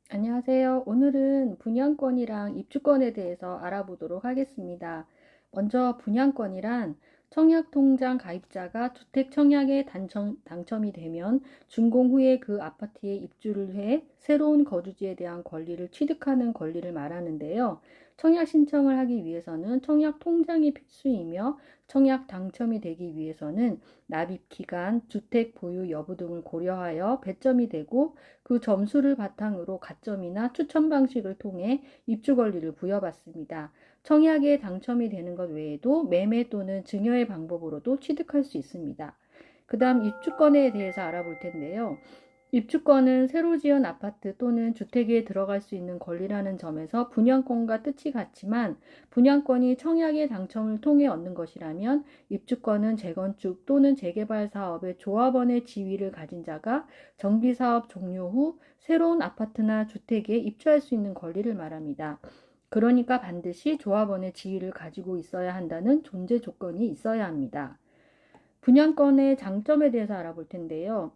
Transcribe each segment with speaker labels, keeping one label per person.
Speaker 1: 안녕하세요. 오늘은 분양권이랑 입주권에 대해서 알아보도록 하겠습니다. 먼저 분양권이란 청약통장 가입자가 주택 청약에 당첨이 되면 준공 후에 그 아파트에 입주를 해 새로운 거주지에 대한 권리를 취득하는 권리를 말하는데요. 청약 신청을 하기 위해서는 청약 통장이 필수이며 청약 당첨이 되기 위해서는 납입 기간, 주택 보유 여부 등을 고려하여 배점이 되고 그 점수를 바탕으로 가점이나 추천 방식을 통해 입주 권리를 부여받습니다. 청약에 당첨이 되는 것 외에도 매매 또는 증여의 방법으로도 취득할 수 있습니다. 그 다음 입주권에 대해서 알아볼 텐데요. 입주권은 새로 지은 아파트 또는 주택에 들어갈 수 있는 권리라는 점에서 분양권과 뜻이 같지만 분양권이 청약의 당첨을 통해 얻는 것이라면 입주권은 재건축 또는 재개발 사업의 조합원의 지위를 가진 자가 정비사업 종료 후 새로운 아파트나 주택에 입주할 수 있는 권리를 말합니다. 그러니까 반드시 조합원의 지위를 가지고 있어야 한다는 존재 조건이 있어야 합니다. 분양권의 장점에 대해서 알아볼 텐데요.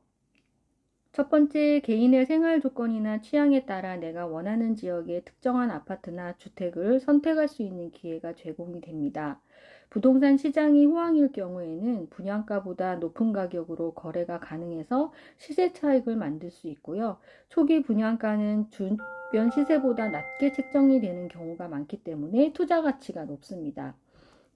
Speaker 1: 첫 번째, 개인의 생활 조건이나 취향에 따라 내가 원하는 지역의 특정한 아파트나 주택을 선택할 수 있는 기회가 제공이 됩니다. 부동산 시장이 호황일 경우에는 분양가보다 높은 가격으로 거래가 가능해서 시세 차익을 만들 수 있고요. 초기 분양가는 주변 시세보다 낮게 책정이 되는 경우가 많기 때문에 투자 가치가 높습니다.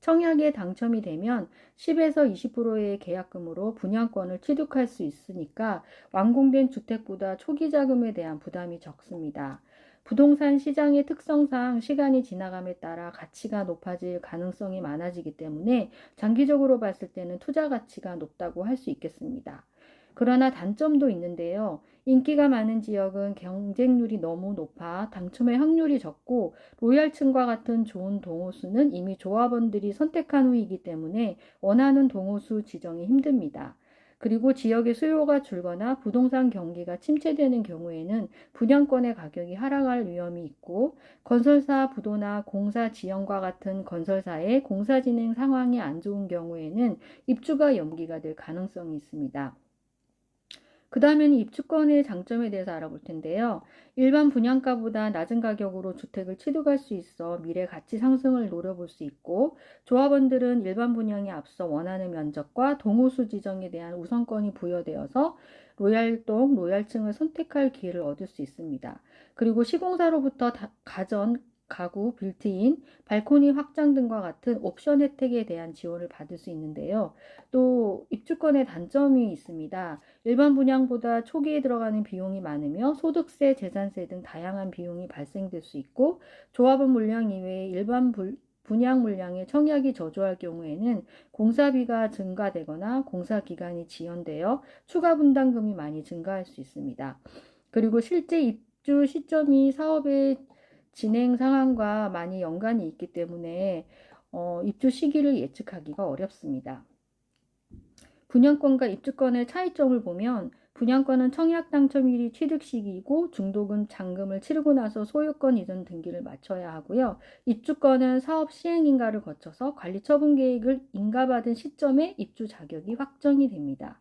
Speaker 1: 청약에 당첨이 되면 10에서 20%의 계약금으로 분양권을 취득할 수 있으니까 완공된 주택보다 초기 자금에 대한 부담이 적습니다. 부동산 시장의 특성상 시간이 지나감에 따라 가치가 높아질 가능성이 많아지기 때문에 장기적으로 봤을 때는 투자 가치가 높다고 할 수 있겠습니다. 그러나 단점도 있는데요. 인기가 많은 지역은 경쟁률이 너무 높아 당첨의 확률이 적고 로얄층과 같은 좋은 동호수는 이미 조합원들이 선택한 후이기 때문에 원하는 동호수 지정이 힘듭니다. 그리고 지역의 수요가 줄거나 부동산 경기가 침체되는 경우에는 분양권의 가격이 하락할 위험이 있고 건설사 부도나 공사 지연과 같은 건설사의 공사 진행 상황이 안 좋은 경우에는 입주가 연기가 될 가능성이 있습니다. 그 다음에는 입주권의 장점에 대해서 알아볼 텐데요. 일반 분양가보다 낮은 가격으로 주택을 취득할 수 있어 미래 가치 상승을 노려볼 수 있고 조합원들은 일반 분양에 앞서 원하는 면적과 동호수 지정에 대한 우선권이 부여되어서 로얄동, 로얄층을 선택할 기회를 얻을 수 있습니다. 그리고 시공사로부터 가전, 가구, 빌트인, 발코니 확장 등과 같은 옵션 혜택에 대한 지원을 받을 수 있는데요. 또 입주권의 단점이 있습니다. 일반 분양보다 초기에 들어가는 비용이 많으며 소득세, 재산세 등 다양한 비용이 발생될 수 있고 조합원 물량 이외에 일반 분양 물량의 청약이 저조할 경우에는 공사비가 증가되거나 공사 기간이 지연되어 추가 분담금이 많이 증가할 수 있습니다. 그리고 실제 입주 시점이 사업의 진행 상황과 많이 연관이 있기 때문에 입주 시기를 예측하기가 어렵습니다. 분양권과 입주권의 차이점을 보면 분양권은 청약 당첨일이 취득 시기이고 중도금 잔금을 치르고 나서 소유권 이전 등기를 마쳐야 하고요. 입주권은 사업 시행인가를 거쳐서 관리처분 계획을 인가받은 시점에 입주 자격이 확정이 됩니다.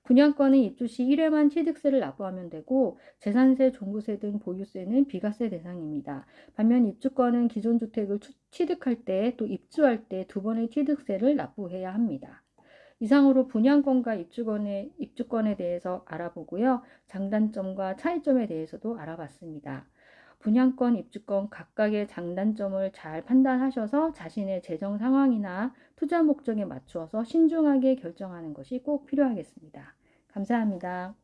Speaker 1: 분양권은 입주 시 1회만 취득세를 납부하면 되고 재산세, 종부세 등 보유세는 비과세 대상입니다. 반면 입주권은 기존 주택을 취득할 때 또 입주할 때 두 번의 취득세를 납부해야 합니다. 이상으로 분양권과 입주권에 대해서 알아보고요. 장단점과 차이점에 대해서도 알아봤습니다. 분양권, 입주권 각각의 장단점을 잘 판단하셔서 자신의 재정 상황이나 투자 목적에 맞추어서 신중하게 결정하는 것이 꼭 필요하겠습니다. 감사합니다.